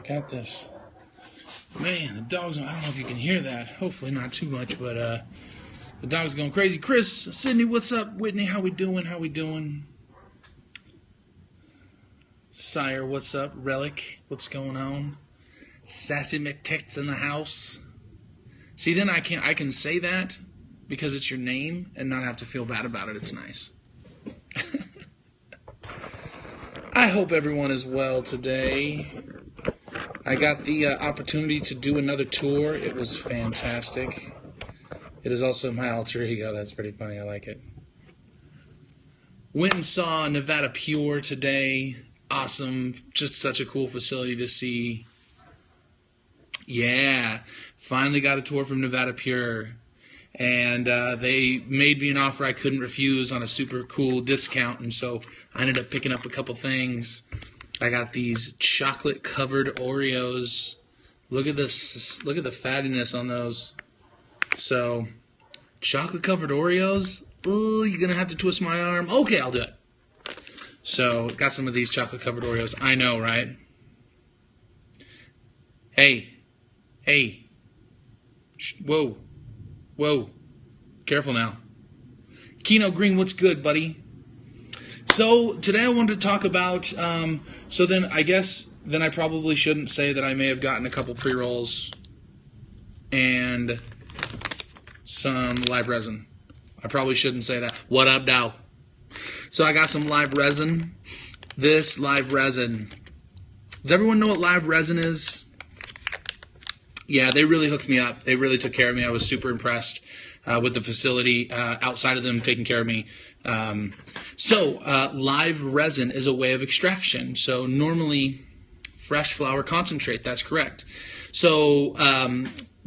Got this. Man, the dog's, I don't know if you can hear that. Hopefully not too much, but the dog's going crazy. Chris, Sydney, what's up? Whitney, how we doing? How we doing? Sire, what's up? Relic, what's going on? Sassy McTits in the house. See, then I can say that because it's your name and not have to feel bad about it. It's nice. I hope everyone is well today. I got the opportunity to do another tour. It was fantastic. It is also my alter ego. That's pretty funny. I like it. Went and saw Nevada Pure today. Awesome. Just such a cool facility to see. Yeah. Finally got a tour from Nevada Pure. And they made me an offer I couldn't refuse on a super cool discount. And so I ended up picking up a couple things. I got these chocolate-covered Oreos. Look at this. Look at the fattiness on those. So, chocolate-covered Oreos? Ooh, you're going to have to twist my arm. Okay, I'll do it. So, got some of these chocolate-covered Oreos. I know, right? Hey. Hey. Whoa. Whoa. Careful now. Keno Green, what's good, buddy? So today I wanted to talk about, so then I guess then I probably shouldn't say that I may have gotten a couple pre-rolls and some live resin. I probably shouldn't say that. What up, Dow? So I got some live resin. This live resin. Does everyone know what live resin is? Yeah, they really hooked me up. They really took care of me. I was super impressed with the facility outside of them taking care of me. Live resin is a way of extraction. So normally fresh flower concentrate, that's correct. So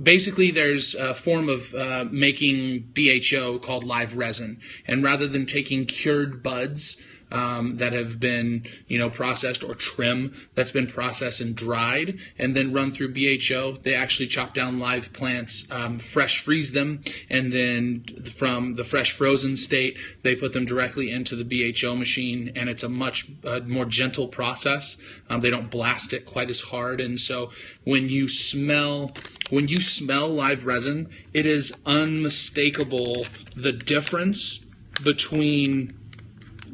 basically there's a form of making BHO called live resin. And rather than taking cured buds that have been, processed, or trim that's been processed and dried and then run through BHO, they actually chop down live plants, fresh freeze them, and then from the fresh frozen state, they put them directly into the BHO machine, and it's a much more gentle process. They don't blast it quite as hard, and so when you smell live resin, it is unmistakable the difference between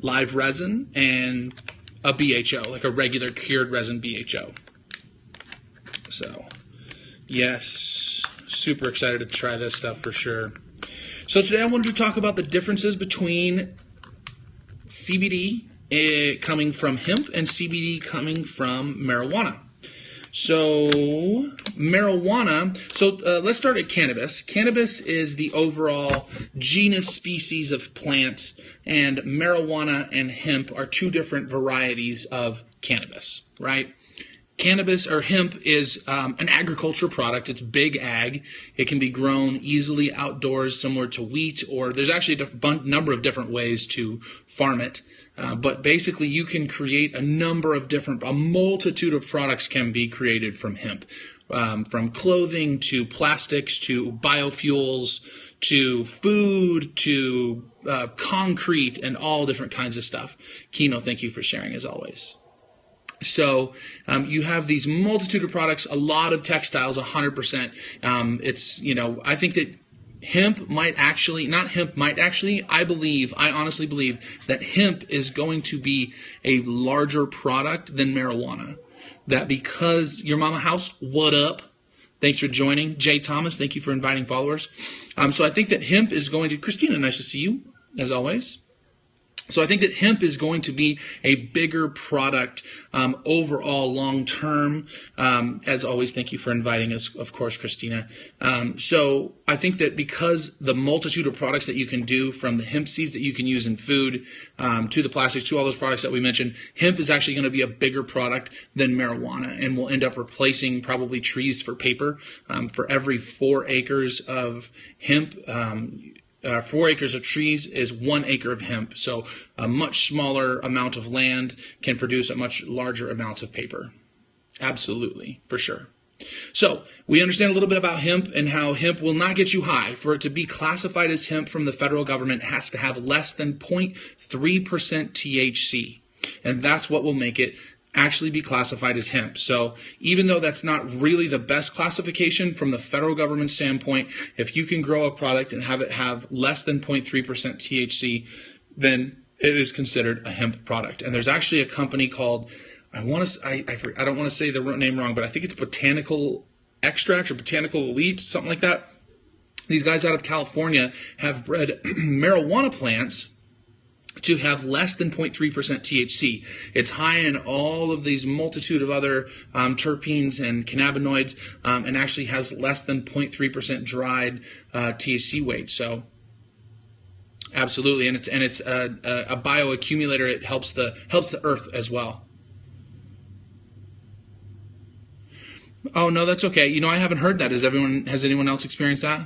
live resin and a BHO, like a regular cured resin BHO. So, yes, super excited to try this stuff for sure. So today I wanted to talk about the differences between CBD coming from hemp and CBD coming from marijuana. So, marijuana, let's start at cannabis. Cannabis is the overall genus species of plant, and marijuana and hemp are two different varieties of cannabis, right? Cannabis or hemp is an agriculture product. It's big ag. It can be grown easily outdoors, similar to wheat, or there's actually a number of different ways to farm it. But basically, you can create a multitude of products can be created from hemp, from clothing to plastics to biofuels to food to concrete and all different kinds of stuff. Keno, thank you for sharing as always. So you have these multitude of products, a lot of textiles, 100%. I think that I honestly believe that hemp is going to be a larger product than marijuana. That because your mama house, what up? Thanks for joining. Jay Thomas, thank you for inviting followers. So I think that hemp is going to, Christina, nice to see you, as always. So I think that hemp is going to be a bigger product overall long term. As always, thank you for inviting us, of course, Christina. So I think that because the multitude of products that you can do, from the hemp seeds that you can use in food to the plastics to all those products that we mentioned, hemp is actually going to be a bigger product than marijuana, and will end up replacing probably trees for paper. For every 4 acres of hemp, 4 acres of trees is 1 acre of hemp. So a much smaller amount of land can produce a much larger amount of paper. Absolutely, for sure. So we understand a little bit about hemp and how hemp will not get you high. For it to be classified as hemp from the federal government, it has to have less than 0.3% THC. And that's what will make it actually be classified as hemp. So even though that's not really the best classification from the federal government standpoint, if you can grow a product and have it have less than 0.3% THC, then it is considered a hemp product. And there's actually a company called, I don't want to say the name wrong, but I think it's Botanical Extracts or Botanical Elite, something like that. These guys out of California have bred marijuana plants to have less than 0.3% THC. It's high in all of these multitude of other terpenes and cannabinoids, and actually has less than 0.3% dried THC weight. So absolutely, and it's a bioaccumulator. It helps the earth as well. Oh no, that's okay. You know, I haven't heard that. Has anyone else experienced that?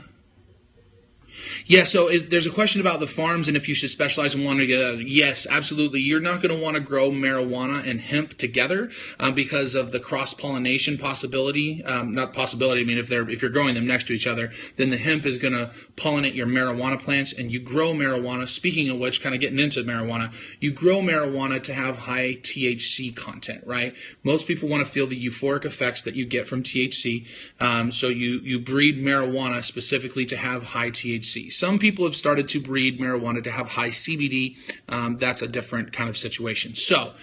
Yeah, so there's a question about the farms and if you should specialize in one or the other. Yes, absolutely. You're not going to want to grow marijuana and hemp together because of the cross-pollination possibility. Not possibility, I mean, if you're growing them next to each other, then the hemp is going to pollinate your marijuana plants, and you grow marijuana. Speaking of which, kind of getting into marijuana, you grow marijuana to have high THC content, right? Most people want to feel the euphoric effects that you get from THC, so you breed marijuana specifically to have high THC. Some people have started to breed marijuana to have high CBD. That's a different kind of situation. So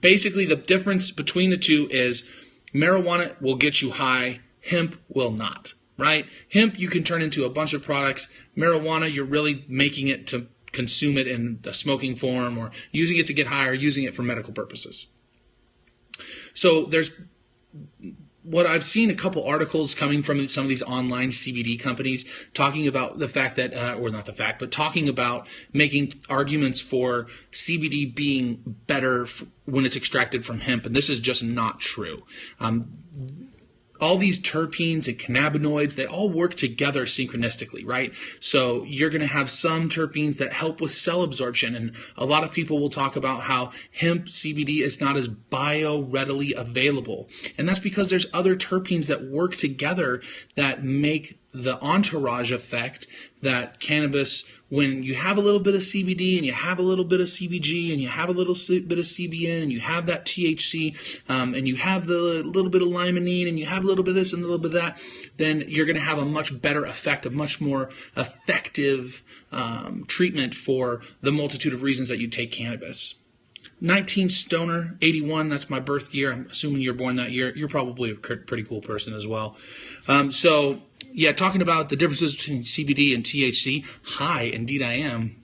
basically the difference between the two is marijuana will get you high, hemp will not, right? Hemp you can turn into a bunch of products. Marijuana, you're really making it to consume it in the smoking form or using it to get high or using it for medical purposes. So there's what I've seen a couple articles coming from some of these online CBD companies talking about the fact that, or not the fact, but talking about making arguments for CBD being better when it's extracted from hemp, and this is just not true. All these terpenes and cannabinoids, they all work together synchronistically, right? So you're going to have some terpenes that help with cell absorption, and a lot of people will talk about how hemp CBD is not as bio-readily available. And that's because there's other terpenes that work together that make the entourage effect that cannabis, when you have a little bit of CBD and you have a little bit of CBG and you have a little bit of CBN and you have that THC and you have the little bit of limonene and you have a little bit of this and a little bit of that, then you're going to have a much better effect, a much more effective treatment for the multitude of reasons that you take cannabis. 19 Stoner 81, that's my birth year. I'm assuming you're born that year. You're probably a pretty cool person as well. So yeah, talking about the differences between CBD and THC. Hi, indeed I am.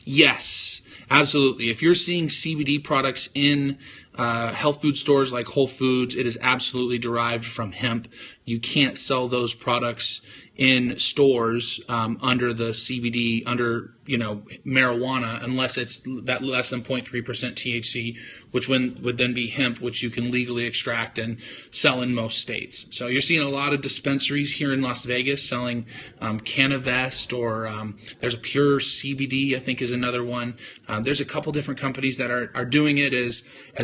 Yes, absolutely. If you're seeing CBD products in health food stores like Whole Foods, it is absolutely derived from hemp. You can't sell those products in stores under the CBD, under marijuana, unless it's that less than 0.3% THC, which would then be hemp, which you can legally extract and sell in most states. So you're seeing a lot of dispensaries here in Las Vegas selling Cannavest, or there's a Pure CBD, I think is another one. There's a couple different companies that are doing it as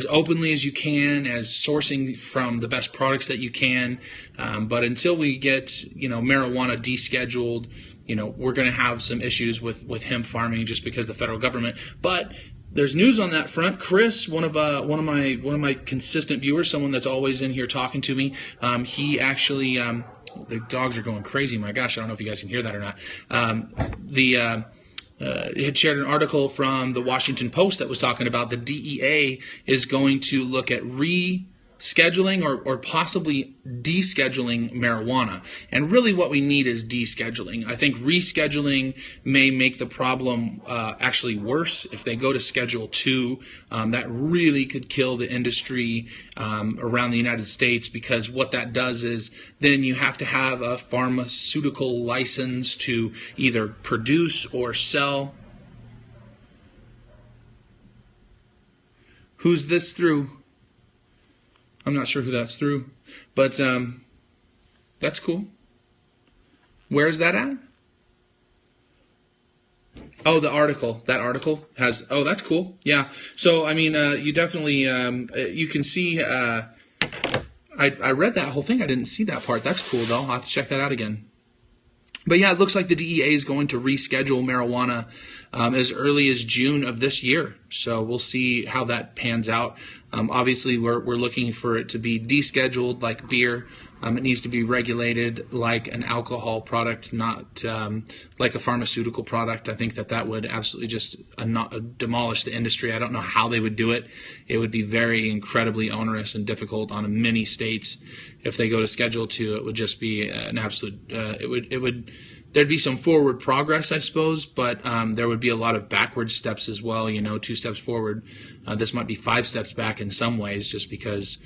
openly as you can, as sourcing from the best products that you can. But until we get marijuana descheduled, we're going to have some issues with hemp farming just because the federal government. But there's news on that front. Chris, one of my consistent viewers, someone that's always in here talking to me, he actually the dogs are going crazy. My gosh, I don't know if you guys can hear that or not. He had shared an article from the Washington Post that was talking about the DEA is going to look at rescheduling or possibly descheduling marijuana. And really what we need is descheduling. I think rescheduling may make the problem actually worse. If they go to Schedule 2, that really could kill the industry around the United States, because what that does is then you have to have a pharmaceutical license to either produce or sell. Who's this through? I'm not sure who that's through, but that's cool. Where is that at? Oh, the article. That article has, oh, that's cool. Yeah. So, I mean, you definitely, you can see, I read that whole thing. I didn't see that part. That's cool, though. I'll have to check that out again. But yeah, it looks like the DEA is going to reschedule marijuana as early as June of this year. So we'll see how that pans out. Obviously, we're looking for it to be descheduled like beer. It needs to be regulated like an alcohol product, not like a pharmaceutical product. I think that would absolutely just demolish the industry. I don't know how they would do it. It would be very incredibly onerous and difficult on many states. If they go to Schedule 2, it would just be an absolute. There'd be some forward progress, I suppose, but there would be a lot of backward steps as well. 2 steps forward. This might be 5 steps back in some ways, just because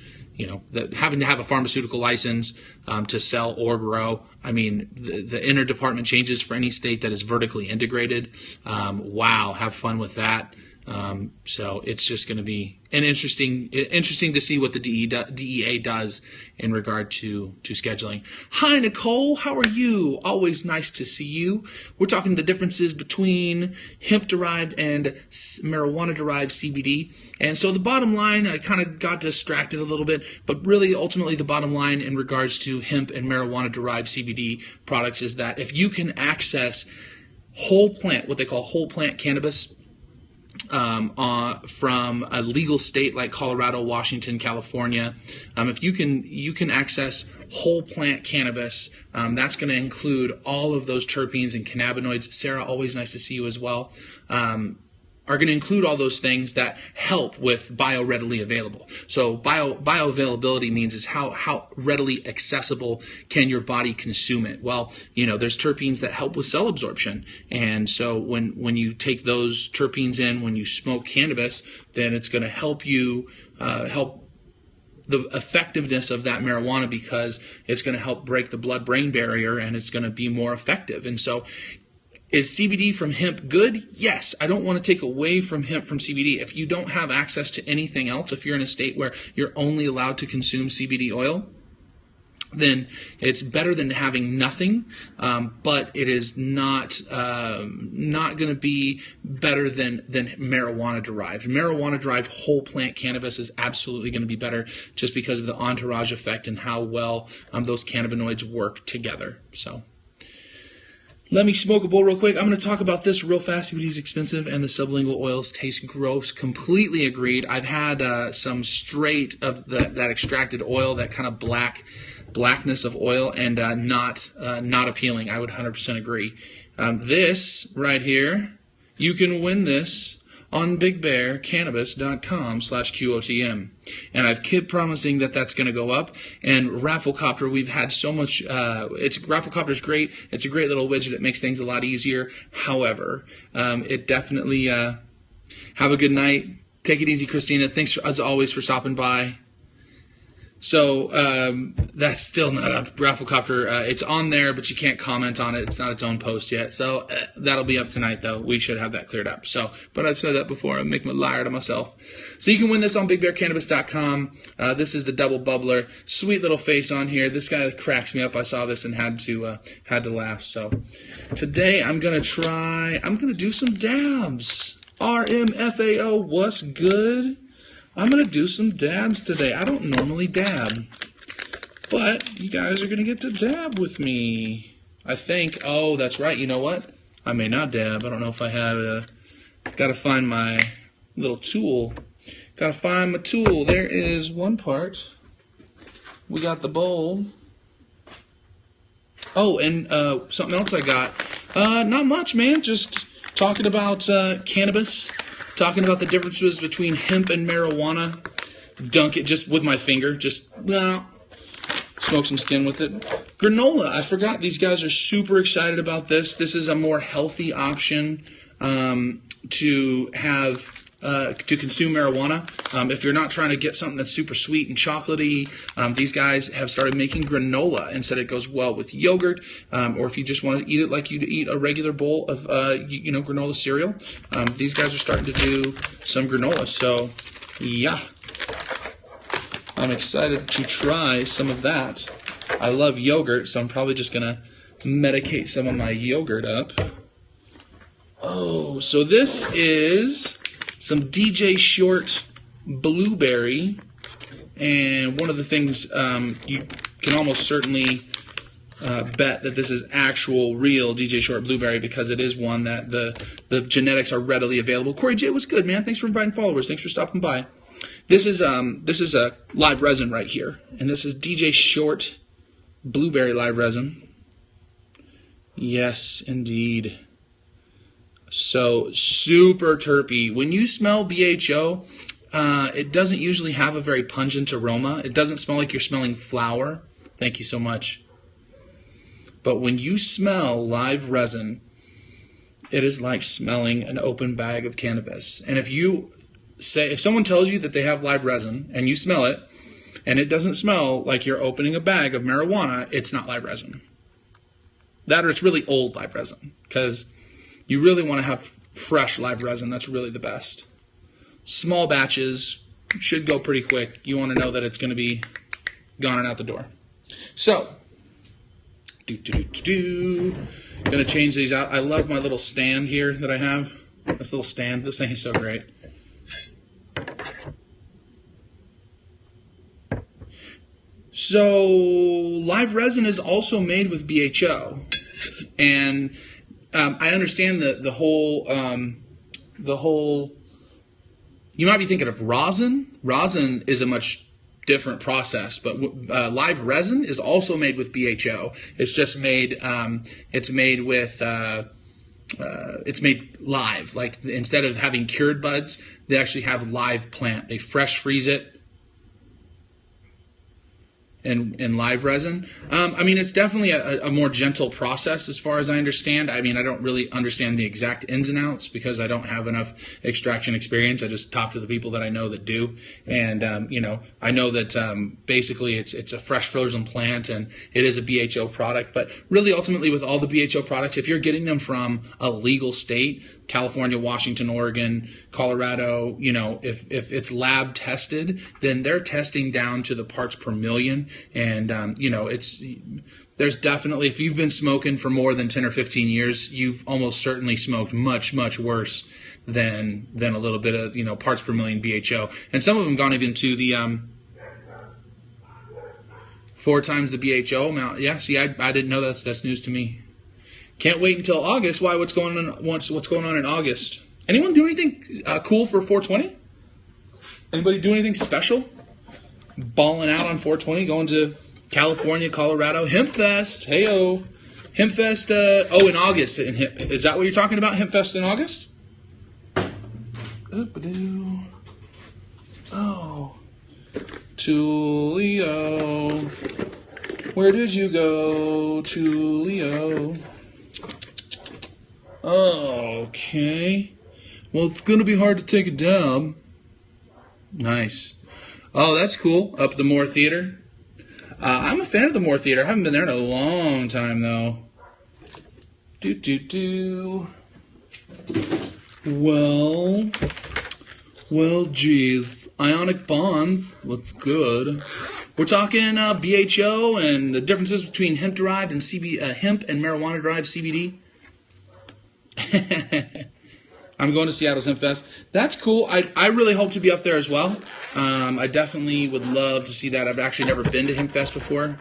having to have a pharmaceutical license to sell or grow. I mean, the interdepartment changes for any state that is vertically integrated. Wow, have fun with that. So it's just going to be interesting to see what the DEA does in regard to scheduling. Hi, Nicole. How are you? Always nice to see you. We're talking the differences between hemp-derived and marijuana-derived CBD. And so the bottom line, I kind of got distracted a little bit, but really ultimately the bottom line in regards to hemp and marijuana-derived CBD products is that if you can access whole plant, what they call whole plant cannabis, from a legal state like Colorado, Washington, California. If you can access whole plant cannabis, that's going to include all of those terpenes and cannabinoids. Sarah, always nice to see you as well. Are going to include all those things that help with bio-readily available. So bioavailability means is how readily accessible can your body consume it. Well, there's terpenes that help with cell absorption. And so when you take those terpenes in, when you smoke cannabis, then it's going to help you help the effectiveness of that marijuana, because it's going to help break the blood-brain barrier and it's going to be more effective. And so is CBD from hemp good? Yes. I don't want to take away from hemp from CBD. If you don't have access to anything else, if you're in a state where you're only allowed to consume CBD oil, then it's better than having nothing, but it is not going to be better than marijuana derived. Marijuana derived whole plant cannabis is absolutely going to be better, just because of the entourage effect and how well those cannabinoids work together. So let me smoke a bowl real quick. I'm going to talk about this real fast. CBD is expensive and the sublingual oils taste gross. Completely agreed. I've had some straight of that extracted oil, that kind of blackness of oil, and not appealing. I would 100% agree. This right here, you can win this on bigbearcannabis.com/QOTM. And I've kept promising that that's going to go up. And Rafflecopter, we've had so much, Rafflecopter's great. It's a great little widget. It makes things a lot easier. However, it definitely, have a good night. Take it easy, Christina. Thanks, as always, for stopping by. So that's still not up. Rafflecopter, it's on there, but you can't comment on it. It's not its own post yet. So that'll be up tonight, though. We should have that cleared up. So, but I've said that before. I'm making a liar to myself. So you can win this on bigbearcannabis.com. This is the double bubbler. Sweet little face on here. This guy cracks me up. I saw this and had to laugh. So today I'm gonna do some dabs. RMFAO, what's good? I'm going to do some dabs today. I don't normally dab, but you guys are going to get to dab with me, I think. Oh, that's right. You know what? I may not dab. I don't know if I have got to find my little tool. Got to find my tool. There is one part. We got the bowl. Oh, and something else I got. Not much, man. Just talking about cannabis. Talking about the differences between hemp and marijuana. Dunk it just with my finger. Just smoke some skin with it. Granola. I forgot. These guys are super excited about this. This is a more healthy option to have to consume marijuana. If you're not trying to get something that's super sweet and chocolatey, these guys have started making granola and said it goes well with yogurt, or if you just want to eat it like you'd eat a regular bowl of granola cereal. These guys are starting to do some granola. So yeah, I'm excited to try some of that. I love yogurt, so I'm probably just gonna medicate some of my yogurt up. Oh, so this is some DJ Short blueberry, and one of the things you can almost certainly bet that this is actual, real DJ Short blueberry, because it is one that the genetics are readily available. Corey J, what's good, man? Thanks for inviting followers. Thanks for stopping by. This is a live resin right here, and this is DJ Short blueberry live resin. Yes, indeed. So super terpy. When you smell BHO, it doesn't usually have a very pungent aroma. It doesn't smell like you're smelling flower. Thank you so much. But when you smell live resin, it is like smelling an open bag of cannabis. And if someone tells you that they have live resin and you smell it, and it doesn't smell like you're opening a bag of marijuana, it's not live resin. That, or it's really old live resin, because you really want to have fresh live resin. That's really the best. Small batches should go pretty quick. You want to know that it's going to be gone and out the door. So, gonna change these out. I love my little stand here that I have. This little stand. This thing is so great. So, live resin is also made with BHO, and I understand the whole. You might be thinking of rosin. Rosin is a much different process, but live resin is also made with BHO. It's just made. It's made with. It's made live. Like, instead of having cured buds, they actually have live plant. They fresh freeze it. In live resin. I mean, it's definitely a more gentle process as far as I understand. I mean, I don't really understand the exact ins and outs because I don't have enough extraction experience. I just talk to the people that I know that do. And, I know that basically it's a fresh frozen plant and it is a BHO product. But really, ultimately, with all the BHO products, if you're getting them from a legal state, California, Washington, Oregon, Colorado, if it's lab tested, then they're testing down to the parts per million. And, there's definitely, if you've been smoking for more than 10 or 15 years, you've almost certainly smoked much, much worse than a little bit of, parts per million BHO. And some of them gone even to the 4 times the BHO amount. Yeah, see, I didn't know that's news to me. Can't wait until August. Why? What's going on in August? Anyone do anything cool for 420? Anybody do anything special? Balling out on 420, going to California, Colorado, Hemp Fest. Hey-o. Hemp Fest, in August. Is that what you're talking about, Hemp Fest in August? Oh. Tulio. Where did you go, Tulio? Okay. Well, it's going to be hard to take a dab. Nice. Oh, that's cool. Up at the Moore Theater. I'm a fan of the Moore Theater. I haven't been there in a long time, though. Well, geez. Ionic bonds. Looks good. We're talking BHO and the differences between hemp-derived and hemp and marijuana-derived CBD. I'm going to Seattle's Hemp Fest. That's cool. I really hope to be up there as well. I definitely would love to see that. I've actually never been to Hemp Fest before.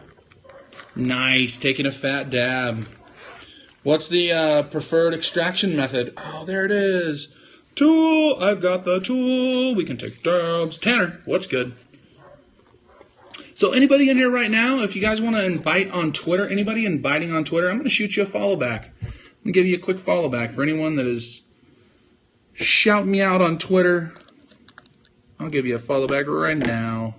Nice. Taking a fat dab. What's the preferred extraction method? Oh, there it is. Tool. I've got the tool. We can take dabs. Tanner, what's good? So anybody in here right now, if you guys want to invite on Twitter, anybody inviting on Twitter, I'm going to shoot you a follow back. I'm going to give you a quick follow back for anyone that is shout me out on Twitter. I'll give you a follow back right now.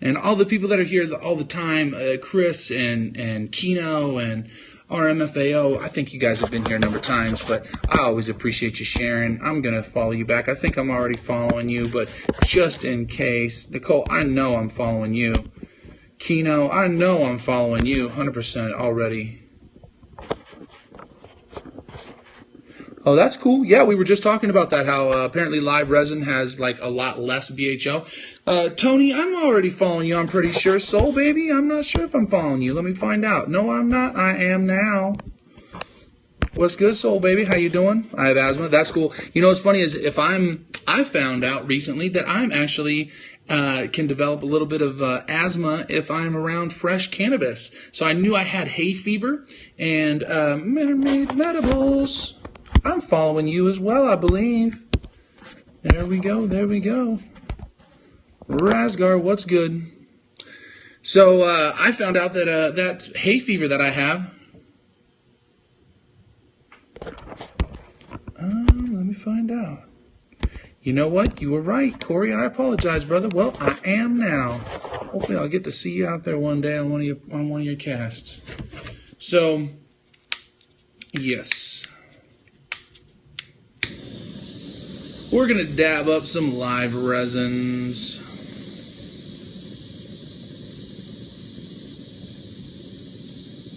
And all the people that are here all the time, Chris and Kino and RMFAO, I think you guys have been here a number of times, but I always appreciate you sharing. I'm going to follow you back. I think I'm already following you, but just in case. Nicole, I know I'm following you. Kino, I know I'm following you 100% already. Oh, that's cool. Yeah, we were just talking about that, how apparently live resin has like a lot less BHO. Tony, I'm already following you, I'm pretty sure. Soul Baby, I'm not sure if I'm following you. Let me find out. No, I'm not. I am now. What's good, Soul Baby? How you doing? I have asthma. That's cool. You know what's funny is I found out recently that I'm actually can develop a little bit of asthma if I'm around fresh cannabis. So I knew I had hay fever, and Mermaid Medibles, I'm following you as well, I believe. There we go, there we go. Rasgar, what's good? So I found out that that hay fever that I have. Let me find out. You know what? You were right, Corey. I apologize, brother. Well, I am now. Hopefully, I'll get to see you out there one day on one of your casts. So, yes, we're gonna dab up some live resins.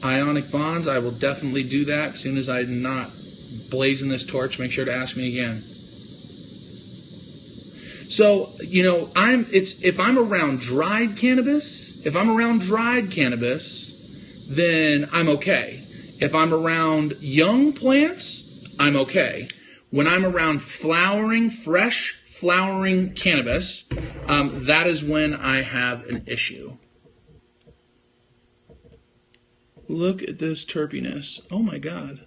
Ionic bonds. I will definitely do that as soon as I'm not blazing this torch. Make sure to ask me again. So, you know, if I'm around dried cannabis, then I'm okay. If I'm around young plants, I'm okay. When I'm around fresh flowering cannabis, that is when I have an issue. Look at this terpiness. Oh my God.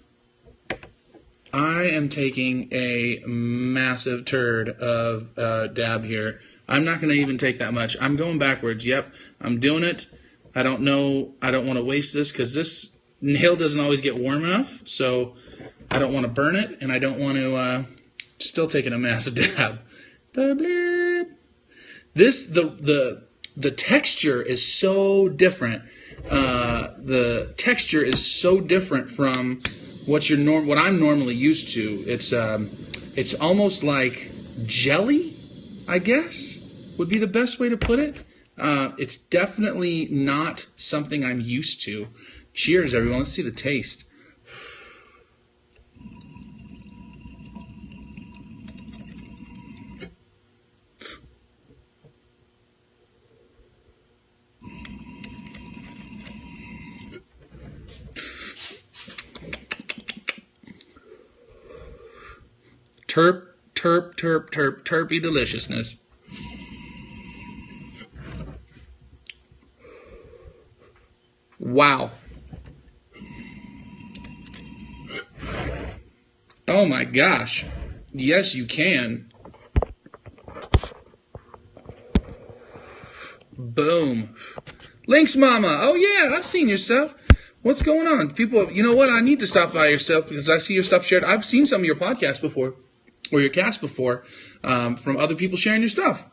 I am taking a massive turd of dab here. I'm not going to even take that much. I'm going backwards. Yep, I'm doing it. I don't know. I don't want to waste this because this nail doesn't always get warm enough. So I don't want to burn it, and I don't want to still taking a massive dab. This the texture is so different. The texture is so different from what I'm normally used to. It's almost like jelly, I guess, would be the best way to put it. It's definitely not something I'm used to. Cheers, everyone. Let's see the taste. Terpy deliciousness. Wow. Oh my gosh. Yes, you can. Boom. Lynx Mama. Oh yeah, I've seen your stuff. What's going on? People, you know what? I need to stop by your stuff because I see your stuff shared. I've seen some of your podcasts before, or your cast before, from other people sharing your stuff.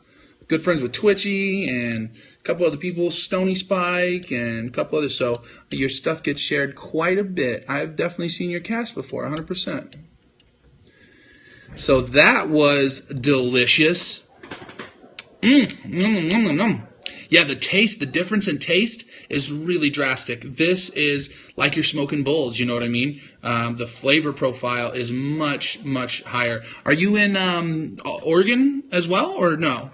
Good friends with Twitchy and a couple other people, Stony Spike and a couple others. So your stuff gets shared quite a bit. I've definitely seen your cast before, 100%. So that was delicious. Yeah, the difference in taste is really drastic. This is like you're smoking bowls, you know what I mean? The flavor profile is much, much higher. Are you in Oregon as well, or no?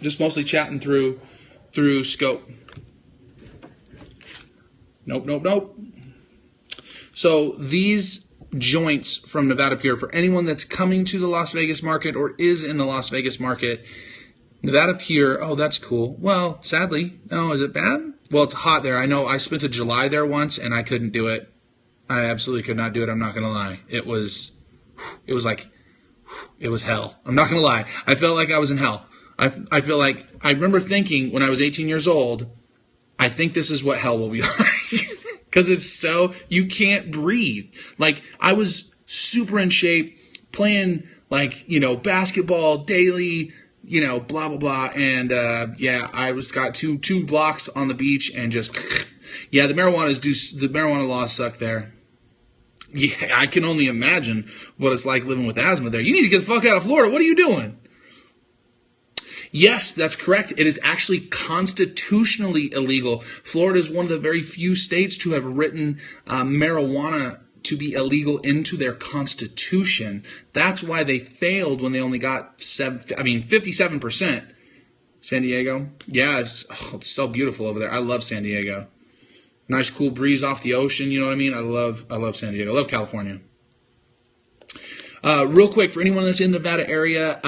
Just mostly chatting through Scope. Nope. So these joints from Nevada Pure, for anyone that's coming to the Las Vegas market or is in the Las Vegas market, Nevada Pure, oh, that's cool. Well, sadly, no, is it bad? Well, it's hot there. I know I spent a July there once, and I couldn't do it. I absolutely could not do it. I'm not going to lie. It was hell. I'm not going to lie. I felt like I was in hell. I feel like, I remember thinking when I was 18 years old, I think this is what hell will be like. Because it's so, you can't breathe. Like, I was super in shape, playing, like, you know, basketball daily, you know, blah, blah, blah. And, yeah, I got two blocks on the beach and just, yeah, the marijuana laws suck there. Yeah, I can only imagine what it's like living with asthma there. You need to get the fuck out of Florida. What are you doing? Yes, that's correct. It is actually constitutionally illegal. Florida is one of the very few states to have written marijuana to be illegal into their constitution. That's why they failed when they only got 57%. San Diego? Yeah, it's so beautiful over there. I love San Diego. Nice cool breeze off the ocean, you know what I mean? I love San Diego. I love California. Real quick, for anyone that's in the Nevada area,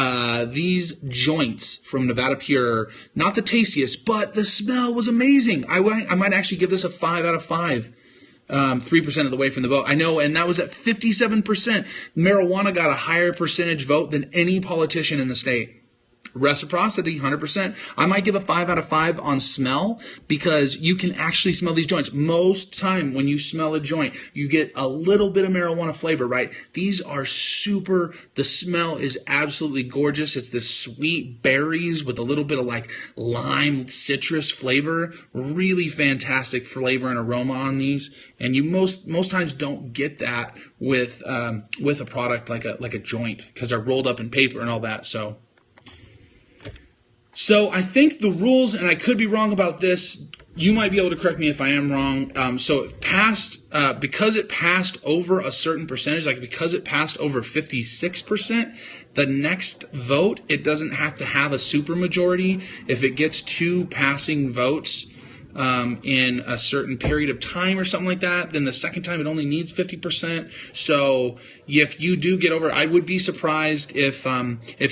these joints from Nevada Pure, not the tastiest, but the smell was amazing. I might actually give this a 5 out of 5. 3% of the way from the vote. I know, and that was at 57%. Marijuana got a higher percentage vote than any politician in the state. Reciprocity, 100%. I might give a 5 out of 5 on smell because you can actually smell these joints. Most time when you smell a joint, you get a little bit of marijuana flavor, right? These are super, the smell is absolutely gorgeous. It's this sweet berries with a little bit of like lime citrus flavor. Really fantastic flavor and aroma on these. And you most times don't get that with a product like a joint because they're rolled up in paper and all that. So I think the rules, and I could be wrong about this, you might be able to correct me if I am wrong. So it passed, because it passed over a certain percentage, like because it passed over 56%, the next vote, it doesn't have to have a supermajority. If it gets 2 passing votes in a certain period of time or something like that, then the second time it only needs 50%. So if you do get over, I would be surprised if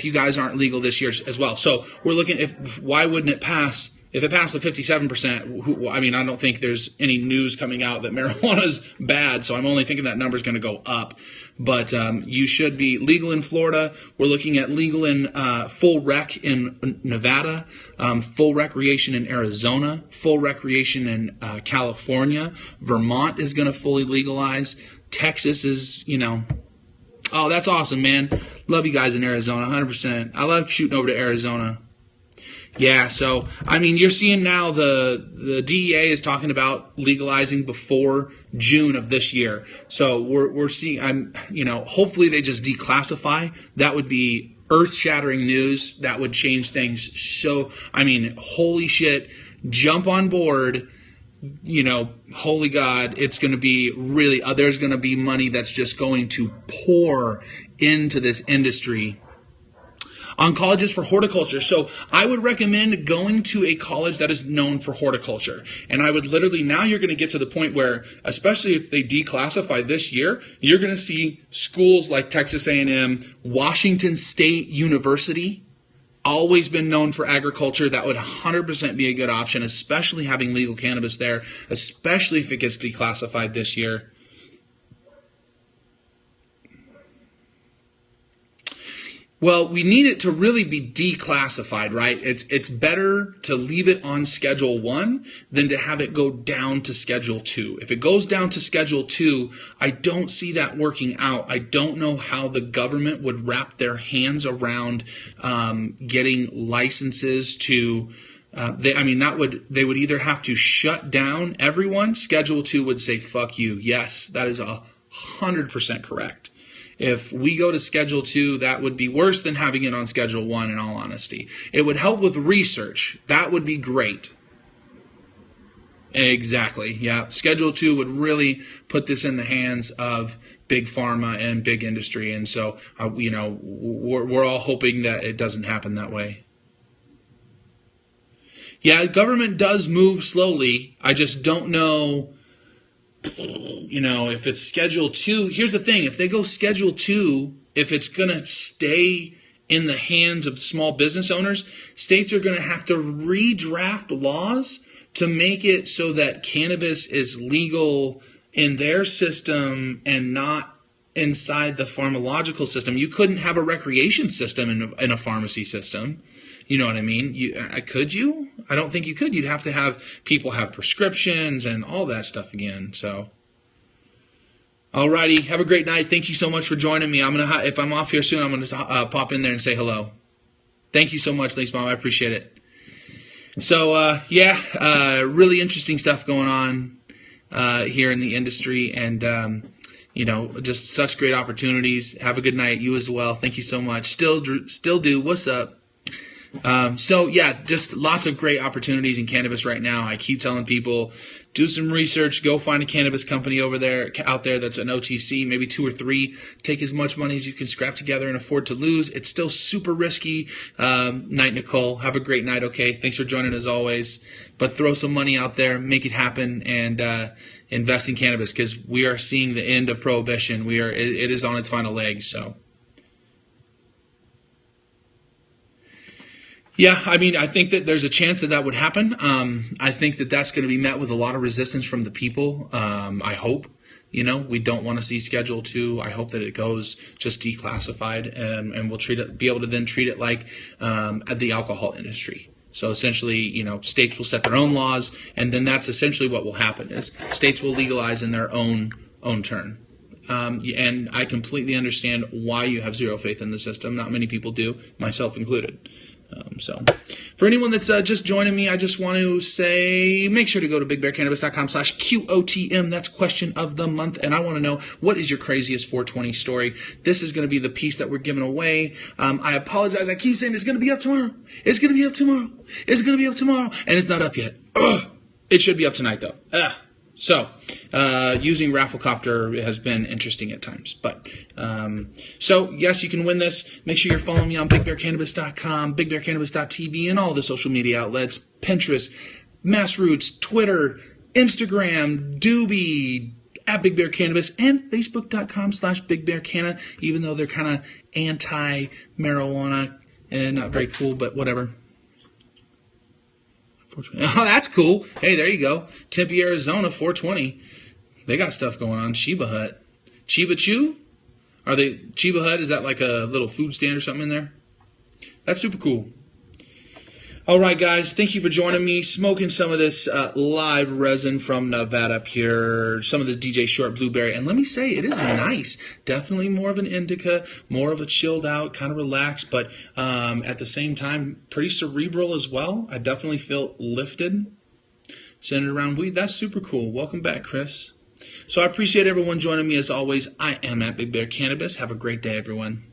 you guys aren't legal this year as well. So we're looking, why wouldn't it pass? If it passed to 57%, I mean, I don't think there's any news coming out that marijuana is bad, so I'm only thinking that number is going to go up. But you should be legal in Florida. We're looking at legal in full rec in Nevada, full recreation in Arizona, full recreation in California. Vermont is going to fully legalize. Texas is, oh, that's awesome, man. Love you guys in Arizona, 100%. I love shooting over to Arizona. Yeah, so, I mean, you're seeing now the DEA is talking about legalizing before June of this year. So we're seeing, hopefully they just declassify. That would be earth-shattering news. That would change things. So, I mean, holy shit, jump on board. Holy God, it's going to be really, there's going to be money that's just going to pour into this industry. On colleges for horticulture. So I would recommend going to a college that is known for horticulture. And I would literally, now you're going to get to the point where, especially if they declassify this year, you're going to see schools like Texas A&M, Washington State University, always been known for agriculture. That would 100% be a good option, especially having legal cannabis there, especially if it gets declassified this year. Well, we need it to really be declassified, right? It's better to leave it on Schedule 1 than to have it go down to Schedule 2. If it goes down to Schedule 2, I don't see that working out. I don't know how the government would wrap their hands around getting licenses to... they would either have to shut down everyone. Schedule 2 would say, fuck you. Yes, that is 100% correct. If we go to Schedule 2, that would be worse than having it on Schedule 1, in all honesty. It would help with research. That would be great. Exactly, yeah. Schedule 2 would really put this in the hands of big pharma and big industry. And so, we're all hoping that it doesn't happen that way. Yeah, government does move slowly. I just don't know... if it's Schedule 2, here's the thing. If they go Schedule 2, if it's going to stay in the hands of small business owners, states are going to have to redraft laws to make it so that cannabis is legal in their system and not inside the pharmacological system. You couldn't have a recreation system in a pharmacy system. You know what I mean? Could you? I don't think you could. You'd have to have people have prescriptions and all that stuff again. So, alrighty. Have a great night. Thank you so much for joining me. If I'm off here soon, I'm gonna pop in there and say hello. Thank you so much, Lisa Mom. I appreciate it. So, really interesting stuff going on here in the industry, and just such great opportunities. Have a good night. You as well. Thank you so much. Still do. What's up? Just lots of great opportunities in cannabis right now. I keep telling people, do some research, go find a cannabis company out there that's an OTC, maybe 2 or 3. Take as much money as you can scrap together and afford to lose. It's still super risky. Night, Nicole. Have a great night, okay? Thanks for joining as always. But throw some money out there, make it happen, and invest in cannabis because we are seeing the end of prohibition. It is on its final legs, so... Yeah, I mean, I think that there's a chance that that would happen. I think that that's going to be met with a lot of resistance from the people. I hope. We don't want to see Schedule 2. I hope that it goes just declassified, and we'll be able to then treat it like the alcohol industry. So essentially, states will set their own laws, and then that's essentially what will happen is states will legalize in their own turn. And I completely understand why you have zero faith in the system. Not many people do, myself included. So for anyone that's just joining me, I just want to say make sure to go to bigbearcannabis.com/QOTM. That's question of the month. And I want to know, what is your craziest 420 story? This is going to be the piece that we're giving away. I apologize. I keep saying it's going to be up tomorrow. It's going to be up tomorrow. It's going to be up tomorrow. And it's not up yet. Ugh. It should be up tonight, though. So, using Rafflecopter has been interesting at times. But, so, yes, you can win this. Make sure you're following me on BigBearCannabis.com, BigBearCannabis.tv, and all the social media outlets. Pinterest, Massroots, Twitter, Instagram, Doobie, at Big Bear Cannabis, and Facebook.com/BigBearCanna, even though they're kind of anti-marijuana and not very cool, but whatever. Oh, that's cool. Hey, there you go. Tempe, Arizona, 420. They got stuff going on. Chiba Hut. Chiba Chew? Chiba Hut, is that like a little food stand or something in there? That's super cool. All right, guys. Thank you for joining me. Smoking some of this live resin from Nevada Pure. Some of this DJ Short Blueberry. And let me say, it is nice. Definitely more of an indica. More of a chilled out, kind of relaxed. But at the same time, pretty cerebral as well. I definitely feel lifted. Centered around weed. That's super cool. Welcome back, Chris. So I appreciate everyone joining me as always. I am at Big Bear Cannabis. Have a great day, everyone.